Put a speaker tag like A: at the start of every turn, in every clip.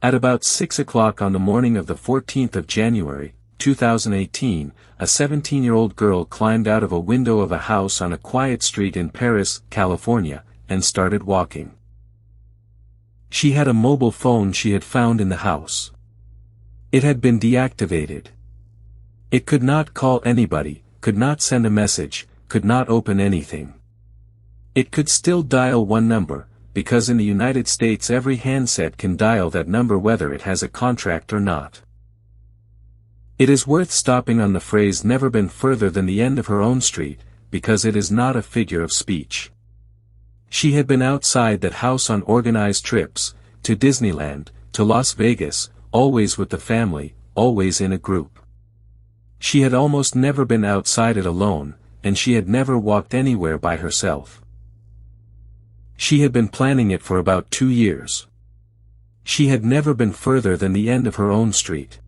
A: At about 6 o'clock on the morning of the 14th of January, 2018, a 17-year-old girl climbed out of a window of a house on a quiet street in Perris, California, and started walking. She had a mobile phone she had found in the house. It had been deactivated. It could not call anybody, could not send a message, could not open anything. It could still dial one number, because in the United States every handset can dial that number whether it has a contract or not. It is worth stopping on the phrase "never been further than the end of her own street," because it is not a figure of speech. She had been outside that house on organized trips, to Disneyland, to Las Vegas, always with the family, always in a group. She had almost never been outside it alone, and she had never walked anywhere by herself. She had been planning it for about 2 years. She had never been further than the end of her own street.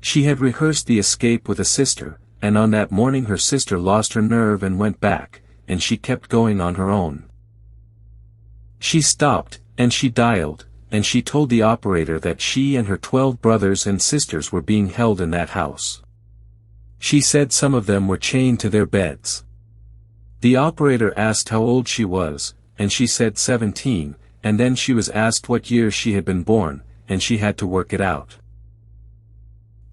A: She had rehearsed the escape with a sister, and on that morning her sister lost her nerve and went back, and she kept going on her own. She stopped, and she dialed, and she told the operator that she and her 12 brothers and sisters were being held in that house. She said some of them were chained to their beds. The operator asked how old she was, and she said 17, and then she was asked what year she had been born, and she had to work it out.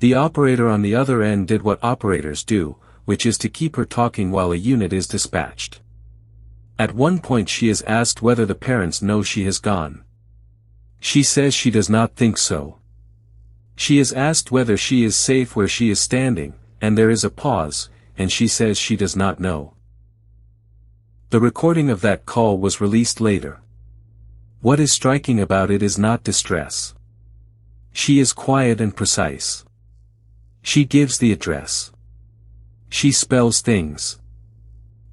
A: The operator on the other end did what operators do, which is to keep her talking while a unit is dispatched. At one point she is asked whether the parents know she has gone. She says she does not think so. She is asked whether she is safe where she is standing, and there is a pause, and she says she does not know. The recording of that call was released later. What is striking about it is not distress. She is quiet and precise. She gives the address. She spells things.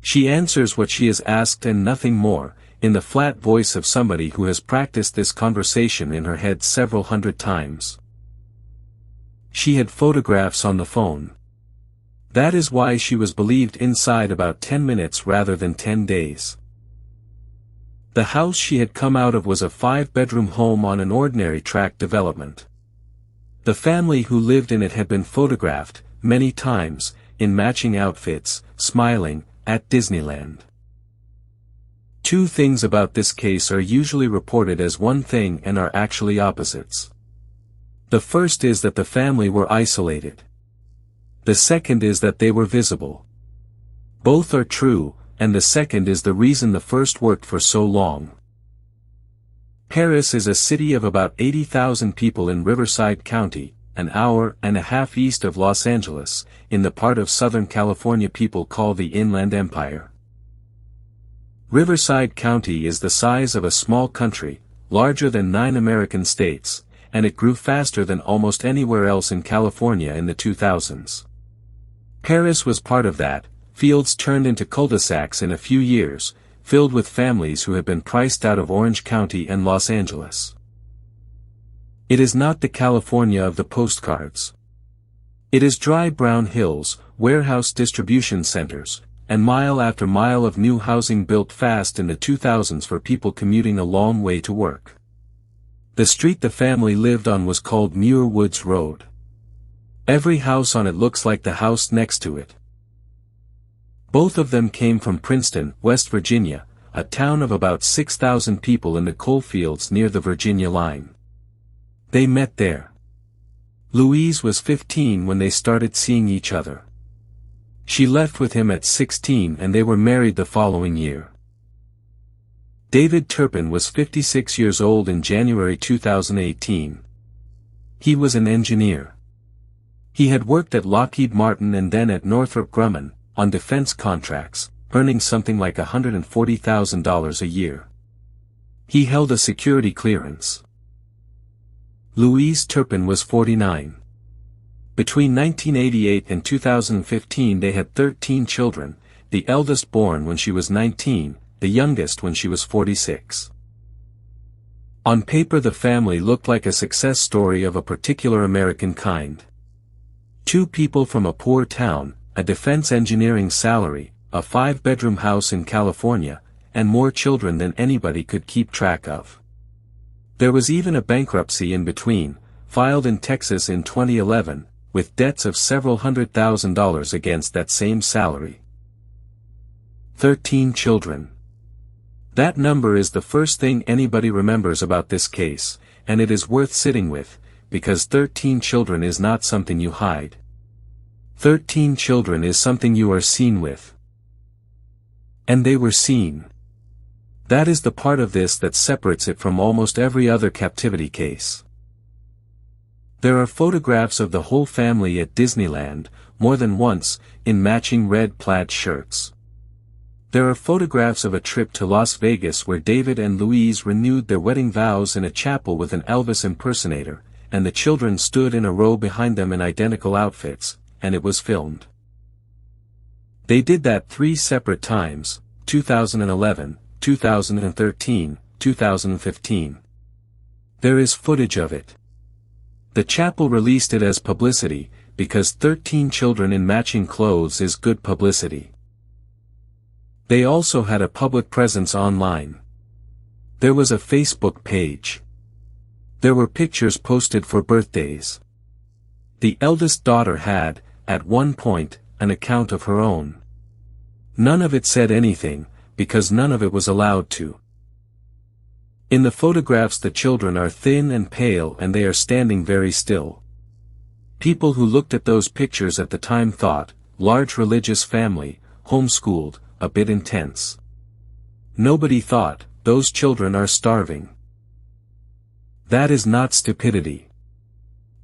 A: She answers what she is asked and nothing more, in the flat voice of somebody who has practiced this conversation in her head several hundred times. She had photographs on the phone. That is why she was believed inside about 10 minutes rather than 10 days. The house she had come out of was a 5-bedroom home on an ordinary tract development. The family who lived in it had been photographed, many times, in matching outfits, smiling, at Disneyland. 2 things about this case are usually reported as one thing and are actually opposites. The first is that the family were isolated. The second is that they were visible. Both are true, and the second is the reason the first worked for so long. Perris is a city of about 80,000 people in Riverside County, an hour and a half east of Los Angeles, in the part of Southern California people call the Inland Empire. Riverside County is the size of a small country, larger than 9 American states, and it grew faster than almost anywhere else in California in the 2000s. Perris was part of that. Fields turned into cul-de-sacs in a few years, filled with families who had been priced out of Orange County and Los Angeles. It is not the California of the postcards. It is dry brown hills, warehouse distribution centers, and mile after mile of new housing built fast in the 2000s for people commuting a long way to work. The street the family lived on was called Muir Woods Road. Every house on it looks like the house next to it. Both of them came from Princeton, West Virginia, a town of about 6,000 people in the coal fields near the Virginia line. They met there. Louise was 15 when they started seeing each other. She left with him at 16 and they were married the following year. David Turpin was 56 years old in January 2018. He was an engineer. He had worked at Lockheed Martin and then at Northrop Grumman, on defense contracts, earning something like $140,000 a year. He held a security clearance. Louise Turpin was 49. Between 1988 and 2015 they had 13 children, the eldest born when she was 19, the youngest when she was 46. On paper the family looked like a success story of a particular American kind. 2 people from a poor town, a defense engineering salary, a 5-bedroom house in California, and more children than anybody could keep track of. There was even a bankruptcy in between, filed in Texas in 2011, with debts of several $100,000 against that same salary. 13 children. That number is the first thing anybody remembers about this case, and it is worth sitting with, because 13 children is not something you hide. 13 children is something you are seen with. And they were seen. That is the part of this that separates it from almost every other captivity case. There are photographs of the whole family at Disneyland, more than once, in matching red plaid shirts. There are photographs of a trip to Las Vegas where David and Louise renewed their wedding vows in a chapel with an Elvis impersonator, and the children stood in a row behind them in identical outfits, and it was filmed. They did that 3 separate times, 2011, 2013, 2015. There is footage of it. The chapel released it as publicity, because 13 children in matching clothes is good publicity. They also had a public presence online. There was a Facebook page. There were pictures posted for birthdays. The eldest daughter had, at one point, an account of her own. None of it said anything, because none of it was allowed to. In the photographs the children are thin and pale and they are standing very still. People who looked at those pictures at the time thought, large religious family, homeschooled, a bit intense. Nobody thought, those children are starving. That is not stupidity.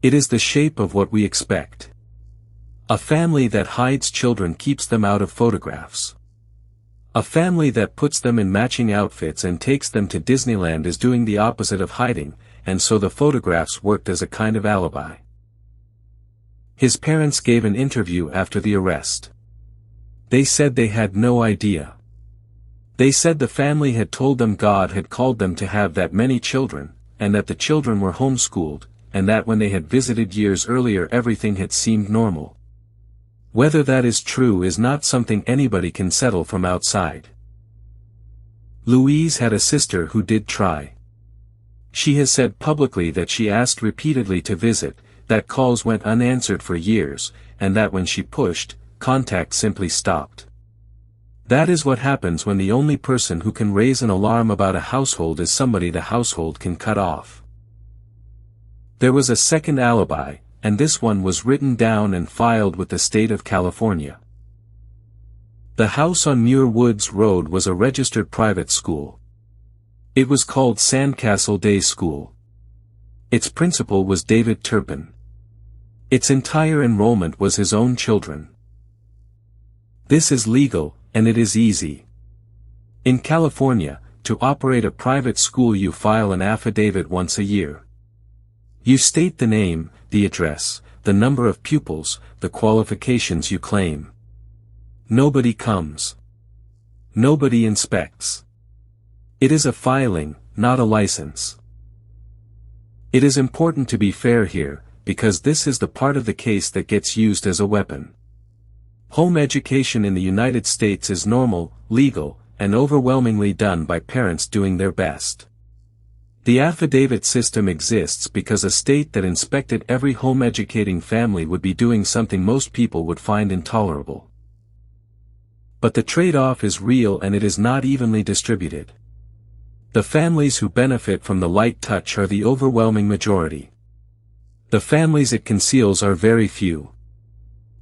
A: It is the shape of what we expect. A family that hides children keeps them out of photographs. A family that puts them in matching outfits and takes them to Disneyland is doing the opposite of hiding, and so the photographs worked as a kind of alibi. His parents gave an interview after the arrest. They said they had no idea. They said the family had told them God had called them to have that many children, and that the children were homeschooled, and that when they had visited years earlier everything had seemed normal. Whether that is true is not something anybody can settle from outside. Louise had a sister who did try. She has said publicly that she asked repeatedly to visit, that calls went unanswered for years, and that when she pushed, contact simply stopped. That is what happens when the only person who can raise an alarm about a household is somebody the household can cut off. There was a second alibi, and this one was written down and filed with the state of California. The house on Muir Woods Road was a registered private school. It was called Sandcastle Day School. Its principal was David Turpin. Its entire enrollment was his own children. This is legal, and it is easy. In California, to operate a private school you file an affidavit once a year. You state the name, the address, the number of pupils, the qualifications you claim. Nobody comes. Nobody inspects. It is a filing, not a license. It is important to be fair here, because this is the part of the case that gets used as a weapon. Home education in the United States is normal, legal, and overwhelmingly done by parents doing their best. The affidavit system exists because a state that inspected every home educating family would be doing something most people would find intolerable. But the trade-off is real and it is not evenly distributed. The families who benefit from the light touch are the overwhelming majority. The families it conceals are very few.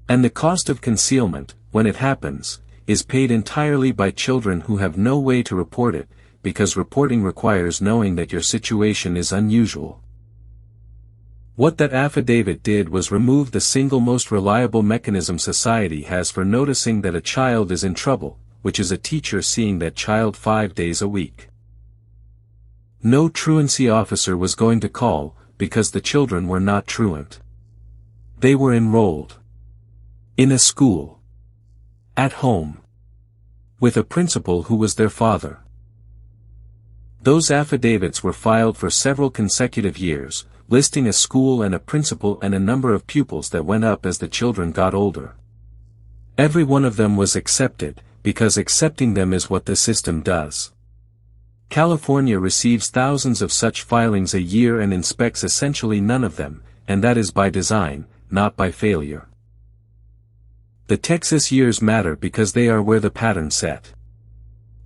A: And the cost of concealment, when it happens, is paid entirely by children who have no way to report it, because reporting requires knowing that your situation is unusual. What that affidavit did was remove the single most reliable mechanism society has for noticing that a child is in trouble, which is a teacher seeing that child 5 days a week. No truancy officer was going to call, because the children were not truant. They were enrolled. In a school. At home. With a principal who was their father. Those affidavits were filed for several consecutive years, listing a school and a principal and a number of pupils that went up as the children got older. Every one of them was accepted, because accepting them is what the system does. California receives thousands of such filings a year and inspects essentially none of them, and that is by design, not by failure. The Texas years matter because they are where the pattern set.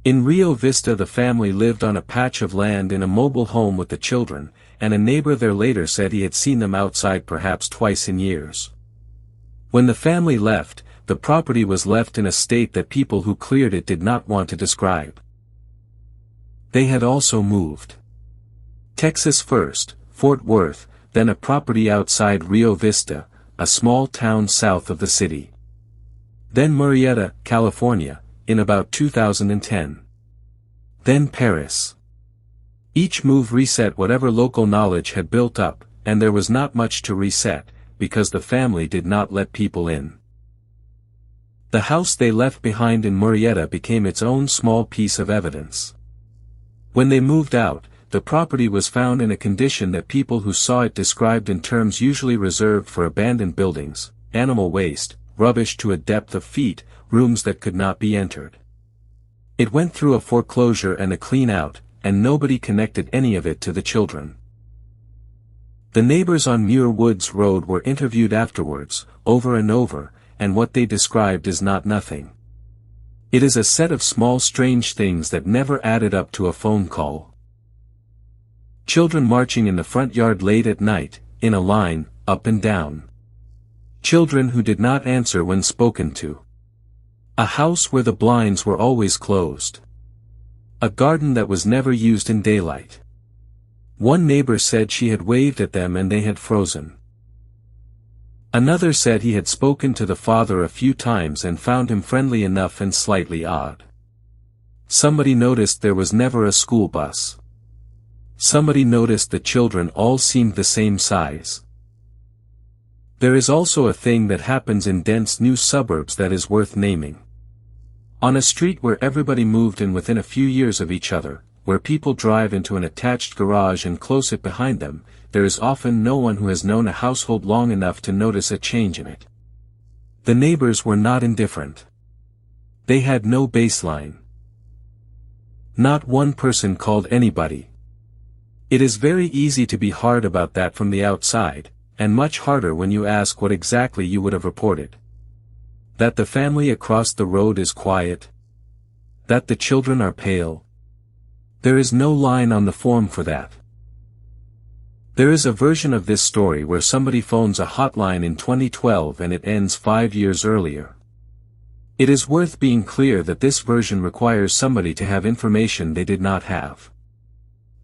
A: In Rio Vista the family lived on a patch of land in a mobile home with the children, and a neighbor there later said he had seen them outside perhaps twice in years. When the family left, the property was left in a state that people who cleared it did not want to describe. They had also moved. Texas first, Fort Worth, then a property outside Rio Vista, a small town south of the city. Then Murrieta, California, in about 2010. Then Perris. Each move reset whatever local knowledge had built up, and there was not much to reset, because the family did not let people in. The house they left behind in Murrieta became its own small piece of evidence. When they moved out, the property was found in a condition that people who saw it described in terms usually reserved for abandoned buildings: animal waste, rubbish to a depth of feet, rooms that could not be entered. It went through a foreclosure and a clean-out, and nobody connected any of it to the children. The neighbors on Muir Woods Road were interviewed afterwards, over and over, and what they described is not nothing. It is a set of small strange things that never added up to a phone call. Children marching in the front yard late at night, in a line, up and down. Children who did not answer when spoken to. A house where the blinds were always closed. A garden that was never used in daylight. One neighbor said she had waved at them and they had frozen. Another said he had spoken to the father a few times and found him friendly enough and slightly odd. Somebody noticed there was never a school bus. Somebody noticed the children all seemed the same size. There is also a thing that happens in dense new suburbs that is worth naming. On a street where everybody moved in within a few years of each other, where people drive into an attached garage and close it behind them, there is often no one who has known a household long enough to notice a change in it. The neighbors were not indifferent. They had no baseline. Not one person called anybody. It is very easy to be hard about that from the outside, and much harder when you ask what exactly you would have reported. That the family across the road is quiet. That the children are pale. There is no line on the form for that. There is a version of this story where somebody phones a hotline in 2012 and it ends 5 years earlier. It is worth being clear that this version requires somebody to have information they did not have.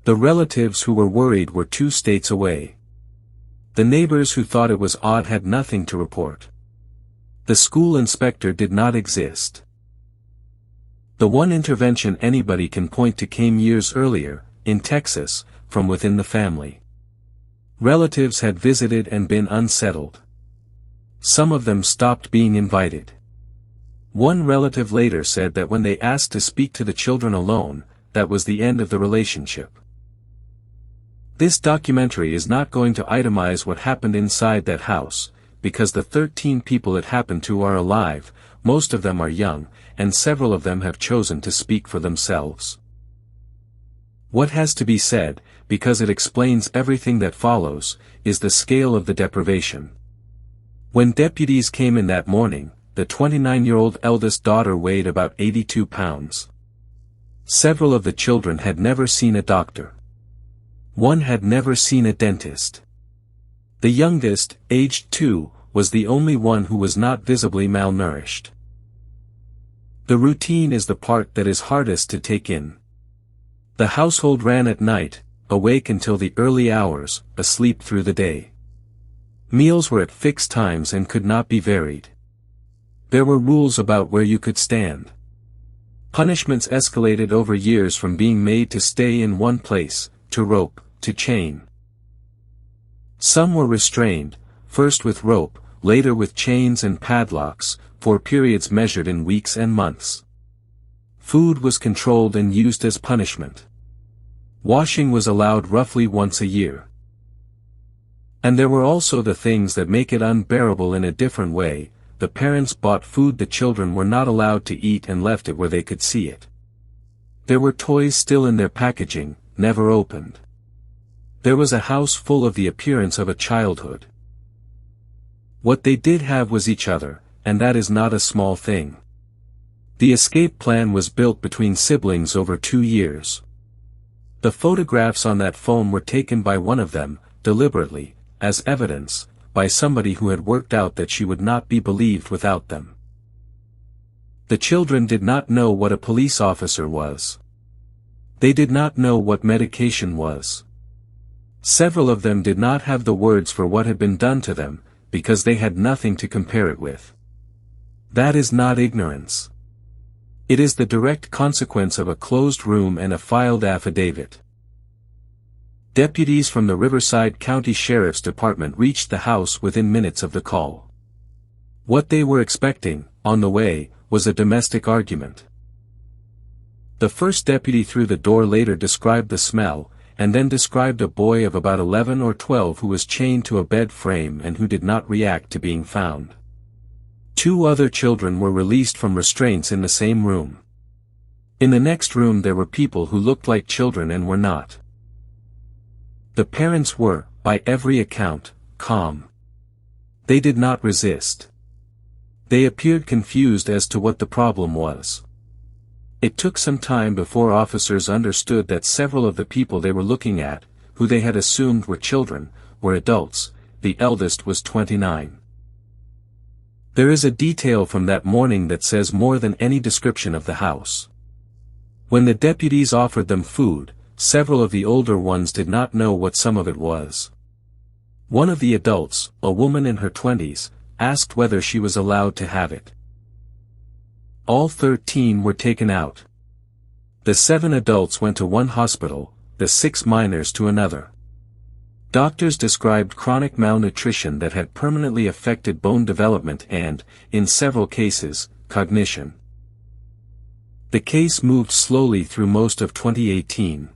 A: The relatives who were worried were 2 states away. The neighbors who thought it was odd had nothing to report. The school inspector did not exist. The one intervention anybody can point to came years earlier, in Texas, from within the family. Relatives had visited and been unsettled. Some of them stopped being invited. One relative later said that when they asked to speak to the children alone, that was the end of the relationship. This documentary is not going to itemize what happened inside that house, because the 13 people it happened to are alive, most of them are young, and several of them have chosen to speak for themselves. What has to be said, because it explains everything that follows, is the scale of the deprivation. When deputies came in that morning, the 29-year-old eldest daughter weighed about 82 pounds. Several of the children had never seen a doctor. One had never seen a dentist. The youngest, aged 2, was the only one who was not visibly malnourished. The routine is the part that is hardest to take in. The household ran at night, awake until the early hours, asleep through the day. Meals were at fixed times and could not be varied. There were rules about where you could stand. Punishments escalated over years from being made to stay in one place, to rope, to chain. Some were restrained, first with rope, later with chains and padlocks, for periods measured in weeks and months. Food was controlled and used as punishment. Washing was allowed roughly once a year. And there were also the things that make it unbearable in a different way. The parents bought food the children were not allowed to eat and left it where they could see it. There were toys still in their packaging, never opened. There was a house full of the appearance of a childhood. What they did have was each other, and that is not a small thing. The escape plan was built between siblings over 2 years. The photographs on that phone were taken by one of them, deliberately, as evidence, by somebody who had worked out that she would not be believed without them. The children did not know what a police officer was. They did not know what medication was. Several of them did not have the words for what had been done to them, because they had nothing to compare it with. That is not ignorance. It is the direct consequence of a closed room and a filed affidavit. Deputies from the Riverside County Sheriff's Department reached the house within minutes of the call. What they were expecting, on the way, was a domestic argument. The first deputy through the door later described the smell, and then described a boy of about 11 or 12 who was chained to a bed frame and who did not react to being found. 2 other children were released from restraints in the same room. In the next room there were people who looked like children and were not. The parents were, by every account, calm. They did not resist. They appeared confused as to what the problem was. It took some time before officers understood that several of the people they were looking at, who they had assumed were children, were adults. The eldest was 29. There is a detail from that morning that says more than any description of the house. When the deputies offered them food, several of the older ones did not know what some of it was. One of the adults, a woman in her 20s, asked whether she was allowed to have it. All 13 were taken out. The 7 adults went to one hospital, the 6 minors to another. Doctors described chronic malnutrition that had permanently affected bone development and, in several cases, cognition. The case moved slowly through most of 2018.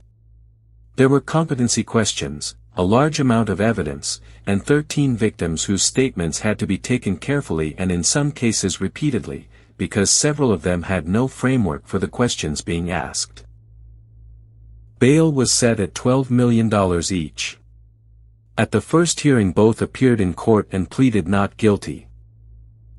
A: There were competency questions, a large amount of evidence, and 13 victims whose statements had to be taken carefully and in some cases repeatedly, because several of them had no framework for the questions being asked. Bail was set at $12 million each. At the first hearing both appeared in court and pleaded not guilty.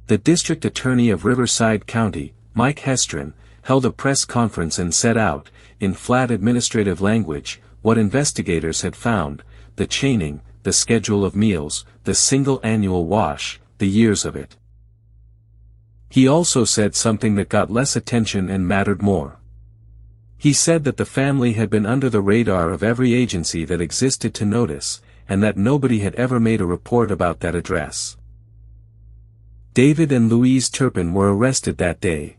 A: The district attorney of Riverside County, Mike Hestron, held a press conference and set out, in flat administrative language, what investigators had found: the chaining, the schedule of meals, the single annual wash, the years of it. He also said something that got less attention and mattered more. He said that the family had been under the radar of every agency that existed to notice, and that nobody had ever made a report about that address. David and Louise Turpin were arrested that day.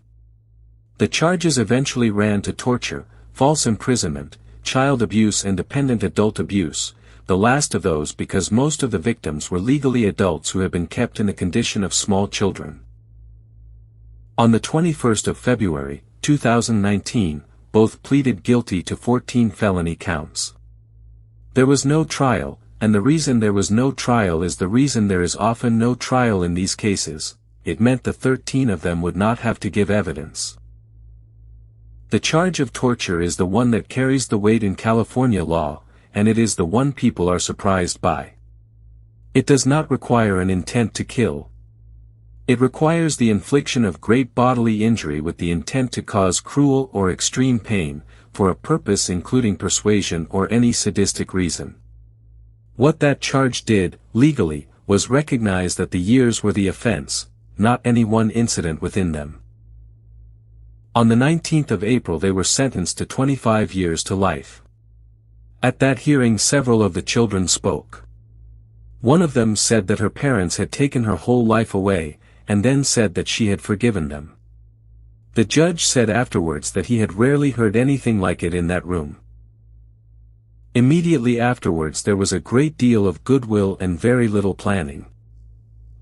A: The charges eventually ran to torture, false imprisonment, child abuse and dependent adult abuse, the last of those because most of the victims were legally adults who had been kept in the condition of small children. On the 21st of February, 2019, both pleaded guilty to 14 felony counts. There was no trial, and the reason there was no trial is the reason there is often no trial in these cases. It meant the 13 of them would not have to give evidence. The charge of torture is the one that carries the weight in California law, and it is the one people are surprised by. It does not require an intent to kill. It requires the infliction of great bodily injury with the intent to cause cruel or extreme pain, for a purpose including persuasion or any sadistic reason. What that charge did, legally, was recognize that the years were the offense, not any one incident within them. On the 19th of April they were sentenced to 25 years to life. At that hearing several of the children spoke. One of them said that her parents had taken her whole life away, and then said that she had forgiven them. The judge said afterwards that he had rarely heard anything like it in that room. Immediately afterwards there was a great deal of goodwill and very little planning.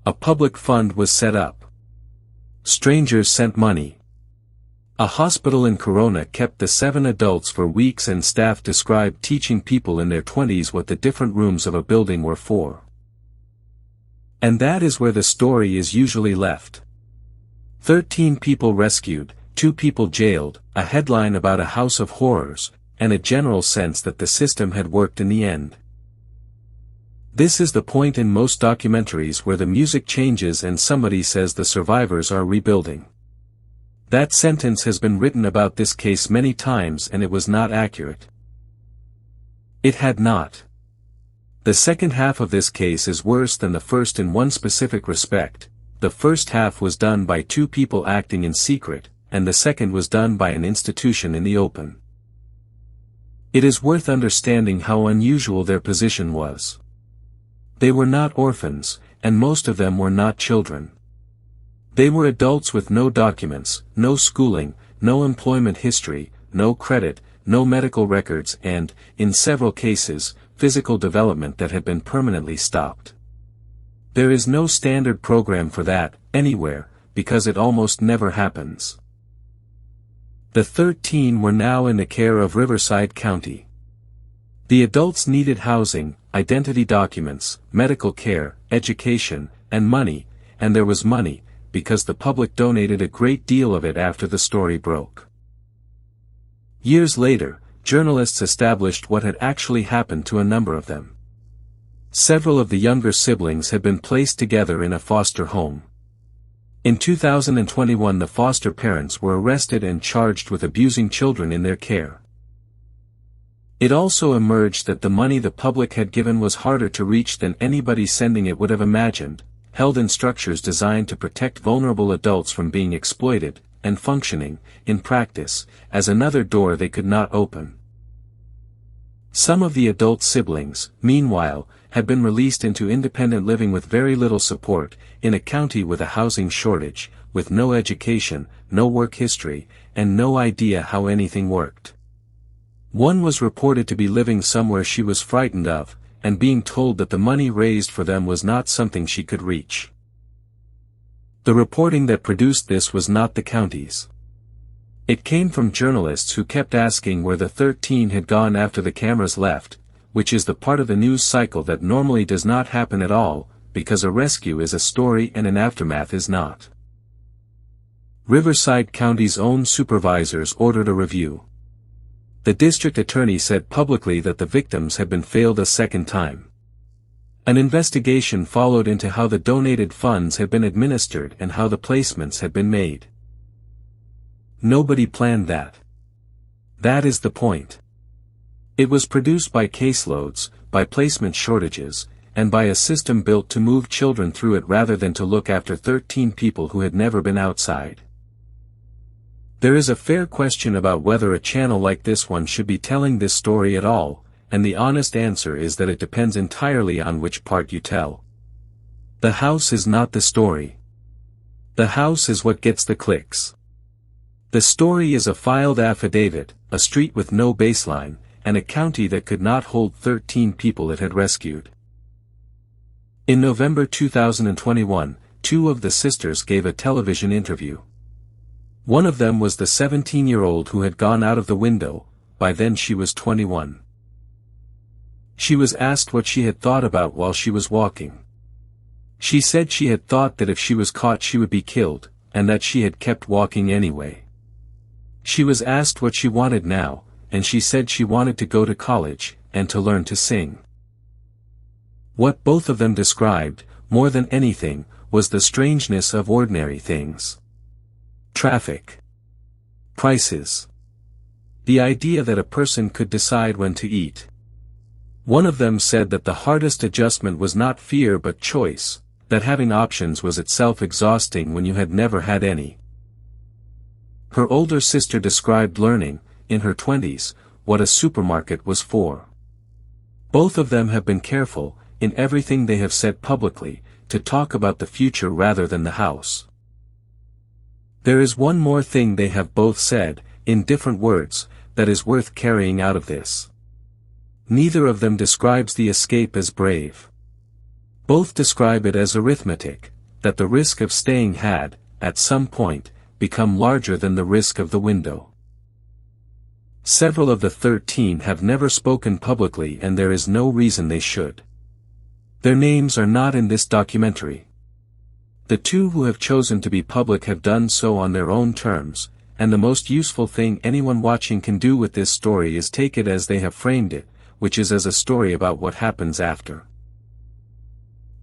A: A public fund was set up. Strangers sent money. A hospital in Corona kept the 7 adults for weeks and staff described teaching people in their 20s what the different rooms of a building were for. And that is where the story is usually left. 13 people rescued, 2 people jailed, a headline about a house of horrors, and a general sense that the system had worked in the end. This is the point in most documentaries where the music changes and somebody says the survivors are rebuilding. That sentence has been written about this case many times and it was not accurate. It had not. The second half of this case is worse than the first in one specific respect. The first half was done by 2 people acting in secret, and the second was done by an institution in the open. It is worth understanding how unusual their position was. They were not orphans, and most of them were not children. They were adults with no documents, no schooling, no employment history, no credit, no medical records and, in several cases, physical development that had been permanently stopped. There is no standard program for that, anywhere, because it almost never happens. The 13 were now in the care of Riverside County. The adults needed housing, identity documents, medical care, education, and money, and there was money, because the public donated a great deal of it after the story broke. Years later, journalists established what had actually happened to a number of them. Several of the younger siblings had been placed together in a foster home. In 2021 the foster parents were arrested and charged with abusing children in their care. It also emerged that the money the public had given was harder to reach than anybody sending it would have imagined, held in structures designed to protect vulnerable adults from being exploited, and functioning, in practice, as another door they could not open. Some of the adult siblings, meanwhile, had been released into independent living with very little support, in a county with a housing shortage, with no education, no work history, and no idea how anything worked. One was reported to be living somewhere she was frightened of, and being told that the money raised for them was not something she could reach. The reporting that produced this was not the county's. It came from journalists who kept asking where the 13 had gone after the cameras left, which is the part of the news cycle that normally does not happen at all, because a rescue is a story and an aftermath is not. Riverside County's own supervisors ordered a review. The district attorney said publicly that the victims had been failed a second time. An investigation followed into how the donated funds had been administered and how the placements had been made. Nobody planned that. That is the point. It was produced by caseloads, by placement shortages, and by a system built to move children through it rather than to look after 13 people who had never been outside. There is a fair question about whether a channel like this one should be telling this story at all, and the honest answer is that it depends entirely on which part you tell. The house is not the story. The house is what gets the clicks. The story is a filed affidavit, a street with no baseline, and a county that could not hold 13 people it had rescued. In November 2021, 2 of the sisters gave a television interview. One of them was the 17-year-old who had gone out of the window, by then she was 21. She was asked what she had thought about while she was walking. She said she had thought that if she was caught she would be killed, and that she had kept walking anyway. She was asked what she wanted now, and she said she wanted to go to college, and to learn to sing. What both of them described, more than anything, was the strangeness of ordinary things. Traffic. Prices. The idea that a person could decide when to eat. One of them said that the hardest adjustment was not fear but choice, that having options was itself exhausting when you had never had any. Her older sister described learning, in her 20s, what a supermarket was for. Both of them have been careful, in everything they have said publicly, to talk about the future rather than the house. There is one more thing they have both said, in different words, that is worth carrying out of this. Neither of them describes the escape as brave. Both describe it as arithmetic, that the risk of staying had, at some point, become larger than the risk of the window. Several of the 13 have never spoken publicly and there is no reason they should. Their names are not in this documentary. The 2 who have chosen to be public have done so on their own terms, and the most useful thing anyone watching can do with this story is take it as they have framed it, which is as a story about what happens after.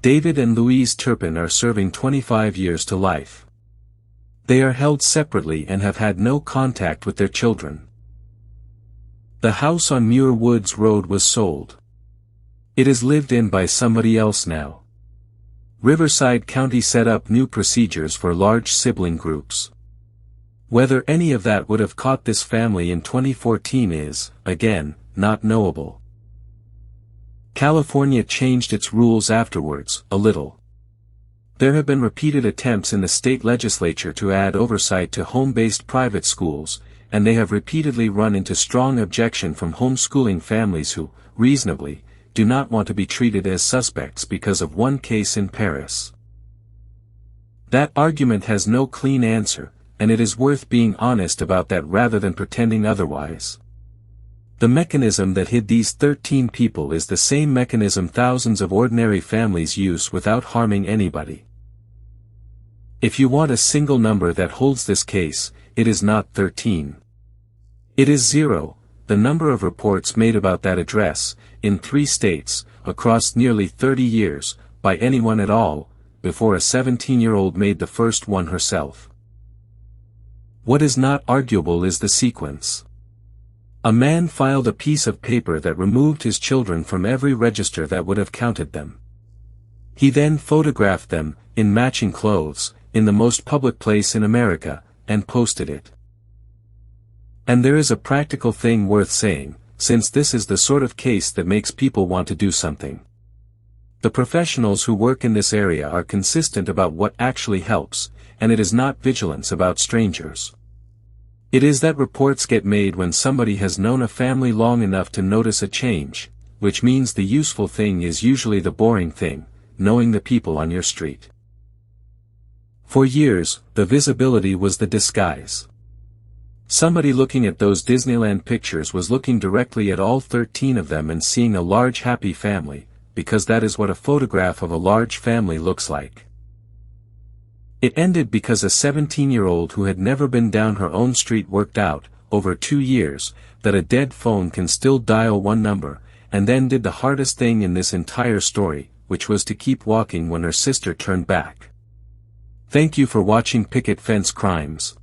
A: David and Louise Turpin are serving 25 years to life. They are held separately and have had no contact with their children. The house on Muir Woods Road was sold. It is lived in by somebody else now. Riverside County set up new procedures for large sibling groups. Whether any of that would have caught this family in 2014 is, again, not knowable. California changed its rules afterwards, a little. There have been repeated attempts in the state legislature to add oversight to home-based private schools, and they have repeatedly run into strong objection from homeschooling families who, reasonably, do not want to be treated as suspects because of one case in Perris. That argument has no clean answer, and it is worth being honest about that rather than pretending otherwise. The mechanism that hid these 13 people is the same mechanism thousands of ordinary families use without harming anybody. If you want a single number that holds this case, it is not 13. It is 0, the number of reports made about that address, in 3 states, across nearly 30 years, by anyone at all, before a 17-year-old made the first one herself. What is not arguable is the sequence. A man filed a piece of paper that removed his children from every register that would have counted them. He then photographed them, in matching clothes, in the most public place in America, and posted it. And there is a practical thing worth saying, since this is the sort of case that makes people want to do something. The professionals who work in this area are consistent about what actually helps, and it is not vigilance about strangers. It is that reports get made when somebody has known a family long enough to notice a change, which means the useful thing is usually the boring thing, knowing the people on your street. For years, the visibility was the disguise. Somebody looking at those Disneyland pictures was looking directly at all 13 of them and seeing a large happy family, because that is what a photograph of a large family looks like. It ended because a 17-year-old who had never been down her own street worked out, over 2 years, that a dead phone can still dial one number, and then did the hardest thing in this entire story, which was to keep walking when her sister turned back. Thank you for watching Picket Fence Crimes.